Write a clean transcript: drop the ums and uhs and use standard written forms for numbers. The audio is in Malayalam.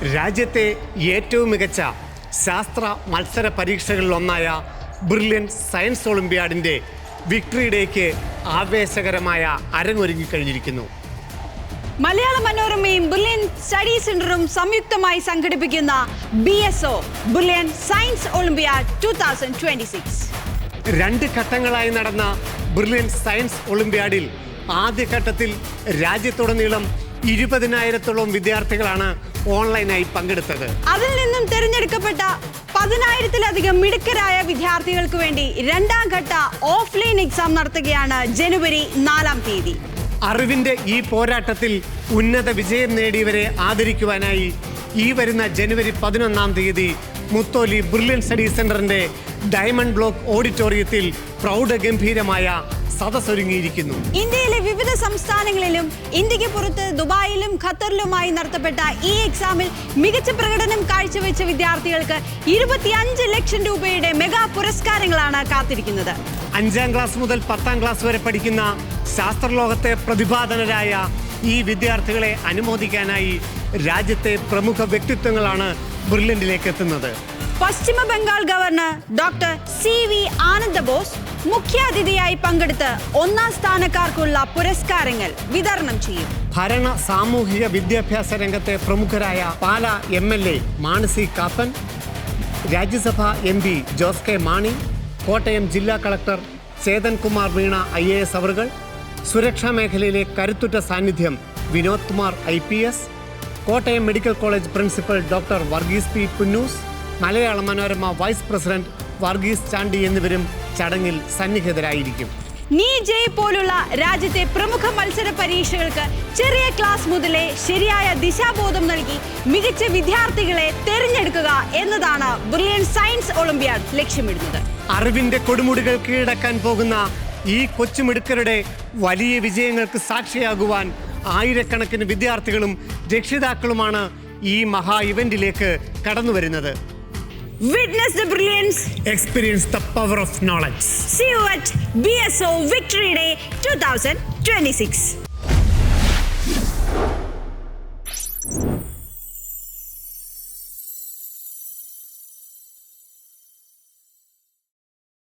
രാജ്യത്തെ ഏറ്റവും മികച്ച ശാസ്ത്ര മത്സര പരീക്ഷകളിലൊന്നായ ബ്രില്യൻ സയൻസ് ഒളിമ്പ്യാഡിൻ്റെ വിക്ടറി ഡേക്ക് ആവേശകരമായ അരങ്ങൊരുങ്ങിക്കഴിഞ്ഞിരിക്കുന്നു. മലയാള മനോരമയും ബ്രില്യൻ സ്റ്റഡി സെന്ററും സംയുക്തമായി സംഘടിപ്പിക്കുന്ന BSO ബ്രില്യൻ സയൻസ് ഒളിമ്പ്യാഡ് 2026. 2 ഘട്ടങ്ങളായി നടന്ന ബ്രില്യൻ സയൻസ് ഒളിമ്പ്യാഡിൽ ആദ്യഘട്ടത്തിൽ രാജ്യത്തുടനീളം 20,000-ഓളം വിദ്യാർത്ഥികളാണ് ഓൺലൈനായി പങ്കെടുത്തത്. അതിൽ നിന്നും തിരഞ്ഞെടുക്കപ്പെട്ട 10,000-ലധികം മിടുക്കരായ വിദ്യാർത്ഥികൾക്ക് വേണ്ടി 2ാം ഘട്ട ഓഫ്ലൈൻ എക്സാം നടത്തുകയാണ് ജനുവരി 4-ാം തീയതി. അറിവിന്റെ ഈ പോരാട്ടത്തിൽ ഉന്നത വിജയം നേടിയവരെ ആദരിക്കുവാനായി ഈ വരുന്ന ജനുവരി 11-ാം തീയതി മുത്തോലി ബ്രില്യൻ സ്റ്റഡി സെന്ററിന്റെ ഡയമണ്ട് ബ്ലോക്ക് ഓഡിറ്റോറിയത്തിൽ പ്രൗഢഗംഭീരമായ സദസ്സൊരുങ്ങിയിരിക്കുന്നു. ഇന്ത്യയിലെ വിവിധ സംസ്ഥാനങ്ങളിലും ഇന്ത്യക്ക് പുറത്ത് ദുബായിലും ഖത്തറിലുമായി നടത്തപ്പെട്ട ഈ എക്സാമിൽ മികച്ച പ്രകടനം കാഴ്ചവെച്ച വിദ്യാർത്ഥികൾക്ക് 25 ലക്ഷം രൂപയുടെ മെഗാ പുരസ്കാരങ്ങളാണ് കാത്തിരിക്കുന്നത്. 5ാം ക്ലാസ് മുതൽ 10ാം ക്ലാസ് വരെ പഠിക്കുന്ന ശാസ്ത്രലോകത്തെ പ്രതിഭാധനരായ ഈ വിദ്യാർത്ഥികളെ അനുമോദിക്കാനായി രാജ്യത്തെ പ്രമുഖ വ്യക്തിത്വങ്ങളാണ് ബ്രില്യന്റിലേക്ക് എത്തുന്നത്. പശ്ചിമ Bengal governor doctor CV Ananda Bose മുഖ്യാതിഥിയായി പങ്കെടുത്ത് 1ാം സ്ഥാനക്കാർക്കുള്ള പുരസ്കാരങ്ങൾ വിതരണം ചെയ്യും. ഭരണ സാമൂഹിക വിദ്യാഭ്യാസ രംഗത്തെ പ്രമുഖരായ പാല MLA മാനസി കാപ്പൻ, രാജ്യസഭാ MP ജോസ് കെ മാണി, കോട്ടയം ജില്ലാ കളക്ടർ ചേതൻ കുമാർ മീണ IAS അവറുകൾ, സുരക്ഷാ മേഖലയിലെ കരുത്തുറ്റ സാന്നിധ്യം Vinod Kumar IPS, Kottayam medical college principal doctor Varghese P Punnoose, Malayala Manorama vice president Varghese Chandy എന്നിവരും ചടങ്ങിൽ സന്നിഹിതരായിരിക്കും. NEET പോലുള്ള രാജ്യത്തെ പ്രമുഖ മത്സര പരീക്ഷകൾക്ക് ചെറിയ ക്ലാസ് മുതലേ ശരിയായ ദിശാബോധം നൽകി മികച്ച വിദ്യാർത്ഥികളെ തിരഞ്ഞെടുക്കുക എന്നതാണ് ബ്രില്യൻ സയൻസ് ഒളിമ്പ്യാഡ് ലക്ഷ്യമിടുന്നത്. അറിവിന്റെ കൊടുമുടികൾ കീഴടക്കാൻ പോകുന്ന ഈ കൊച്ചുമിടുക്കരുടെ വലിയ വിജയങ്ങൾക്ക് സാക്ഷിയാകുവാൻ ആയിരക്കണക്കിന് വിദ്യാർത്ഥികളും രക്ഷിതാക്കളുമാണ് ഈ മഹാ ഇവന്റിലേക്ക് കടന്നു വരുന്നത്. Witness the brilliance, experience the power of knowledge. See you at BSO Victory Day 2026.